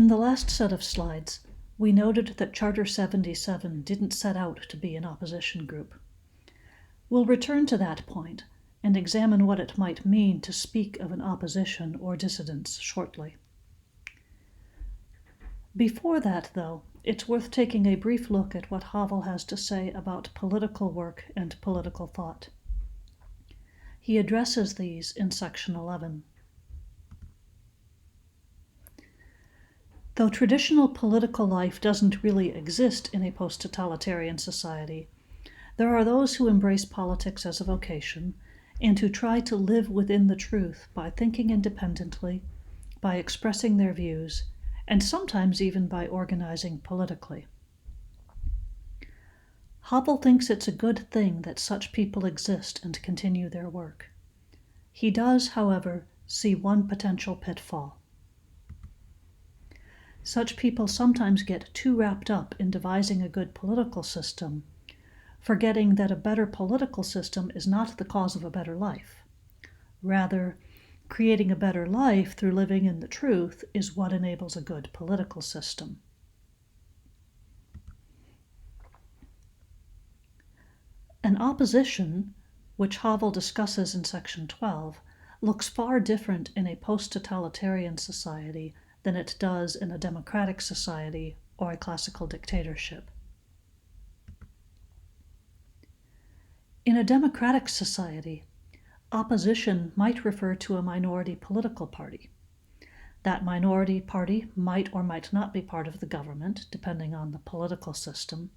In the last set of slides, we noted that Charter 77 didn't set out to be an opposition group. We'll return to that point and examine what it might mean to speak of an opposition or dissidence shortly. Before that, though, it's worth taking a brief look at what Havel has to say about political work and political thought. He addresses these in section 11. Though traditional political life doesn't really exist in a post-totalitarian society, there are those who embrace politics as a vocation and who try to live within the truth by thinking independently, by expressing their views, and sometimes even by organizing politically. Havel thinks it's a good thing that such people exist and continue their work. He does, however, see one potential pitfall. Such people sometimes get too wrapped up in devising a good political system, forgetting that a better political system is not the cause of a better life. Rather, creating a better life through living in the truth is what enables a good political system. An opposition, which Havel discusses in section 12, looks far different in a post-totalitarian society than it does in a democratic society or a classical dictatorship. In a democratic society, opposition might refer to a minority political party. That minority party might or might not be part of the government, depending on the political system.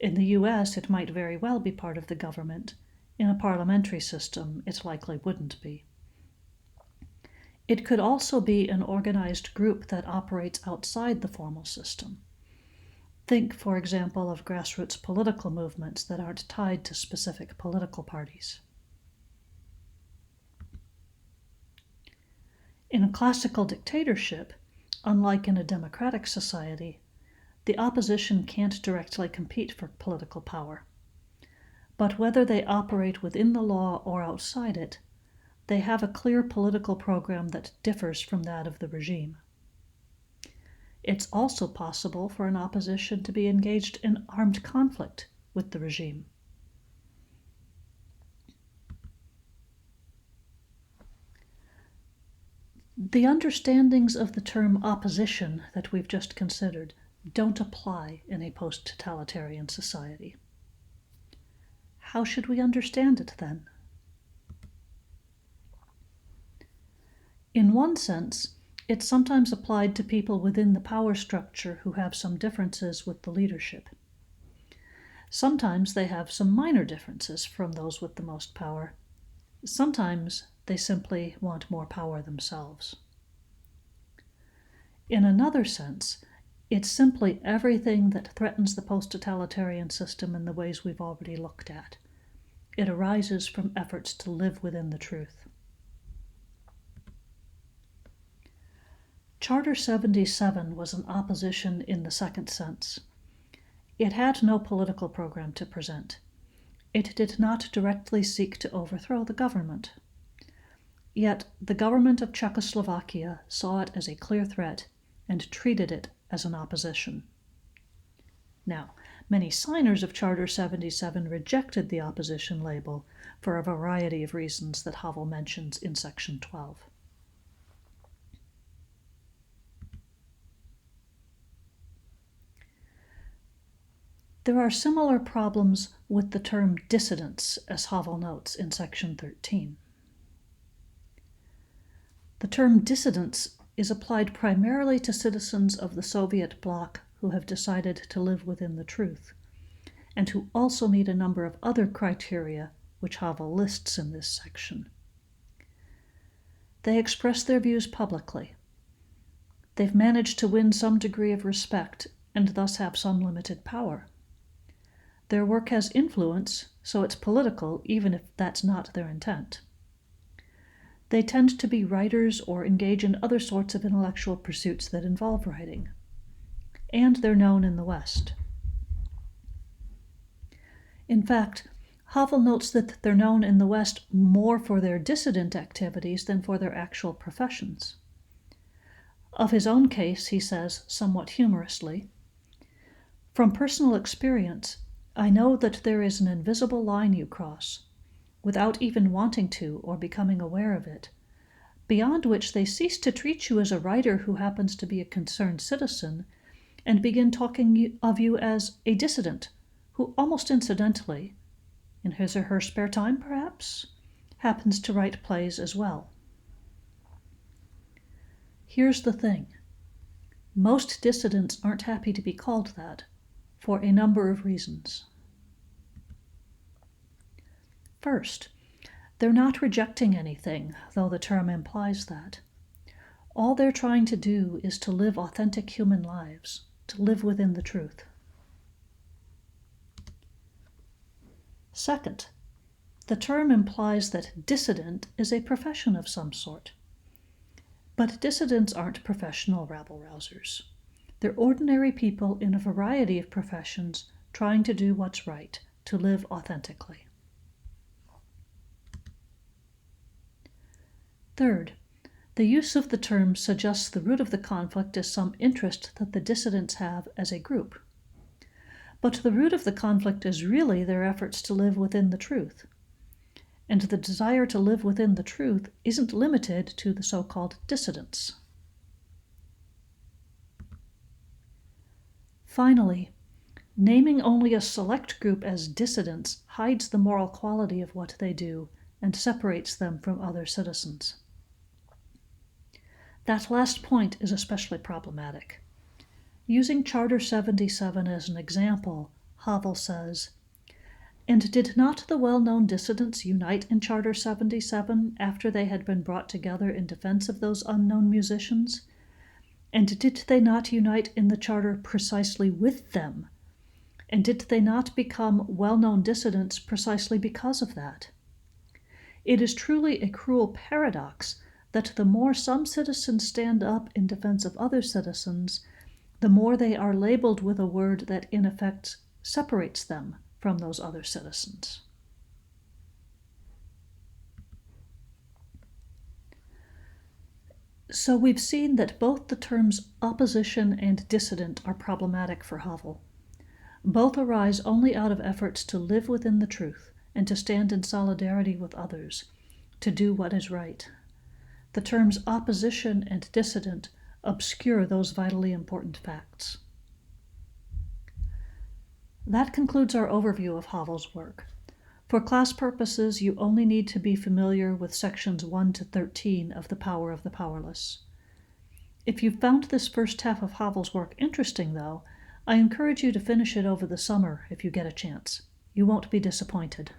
In the US, it might very well be part of the government. In a parliamentary system, it likely wouldn't be. It could also be an organized group that operates outside the formal system. Think, for example, of grassroots political movements that aren't tied to specific political parties. In a classical dictatorship, unlike in a democratic society, the opposition can't directly compete for political power. But whether they operate within the law or outside it, they have a clear political program that differs from that of the regime. It's also possible for an opposition to be engaged in armed conflict with the regime. The understandings of the term opposition that we've just considered don't apply in a post-totalitarian society. How should we understand it then? In one sense, it's sometimes applied to people within the power structure who have some differences with the leadership. Sometimes they have some minor differences from those with the most power. Sometimes they simply want more power themselves. In another sense, it's simply everything that threatens the post-totalitarian system in the ways we've already looked at. It arises from efforts to live within the truth. Charter 77 was an opposition in the second sense. It had no political program to present. It did not directly seek to overthrow the government. Yet the government of Czechoslovakia saw it as a clear threat and treated it as an opposition. Now, many signers of Charter 77 rejected the opposition label for a variety of reasons that Havel mentions in section 12. There are similar problems with the term dissidents, as Havel notes in section 13. The term dissidents is applied primarily to citizens of the Soviet bloc who have decided to live within the truth, and who also meet a number of other criteria which Havel lists in this section. They express their views publicly. They've managed to win some degree of respect and thus have some limited power. Their work has influence, so it's political, even if that's not their intent. They tend to be writers or engage in other sorts of intellectual pursuits that involve writing. And they're known in the West. In fact, Havel notes that they're known in the West more for their dissident activities than for their actual professions. Of his own case, he says, somewhat humorously, "From personal experience, I know that there is an invisible line you cross, without even wanting to or becoming aware of it, beyond which they cease to treat you as a writer who happens to be a concerned citizen, and begin talking of you as a dissident who almost incidentally, in his or her spare time perhaps, happens to write plays as well." Here's the thing. Most dissidents aren't happy to be called that, for a number of reasons. First, they're not rejecting anything, though the term implies that. All they're trying to do is to live authentic human lives, to live within the truth. Second, the term implies that dissident is a profession of some sort. But dissidents aren't professional rabble-rousers. They're ordinary people in a variety of professions trying to do what's right, to live authentically. Third, the use of the term suggests the root of the conflict is some interest that the dissidents have as a group. But the root of the conflict is really their efforts to live within the truth. And the desire to live within the truth isn't limited to the so-called dissidents. Finally, naming only a select group as dissidents hides the moral quality of what they do and separates them from other citizens. That last point is especially problematic. Using Charter 77 as an example, Havel says, "And did not the well-known dissidents unite in Charter 77 after they had been brought together in defense of those unknown musicians? And did they not unite in the Charter precisely with them? And did they not become well-known dissidents precisely because of that? It is truly a cruel paradox that the more some citizens stand up in defense of other citizens, the more they are labeled with a word that in effect separates them from those other citizens." So we've seen that both the terms opposition and dissident are problematic for Havel. Both arise only out of efforts to live within the truth and to stand in solidarity with others, to do what is right. The terms opposition and dissident obscure those vitally important facts. That concludes our overview of Havel's work. For class purposes, you only need to be familiar with sections 1 to 13 of The Power of the Powerless. If you found this first half of Havel's work interesting, though, I encourage you to finish it over the summer if you get a chance. You won't be disappointed.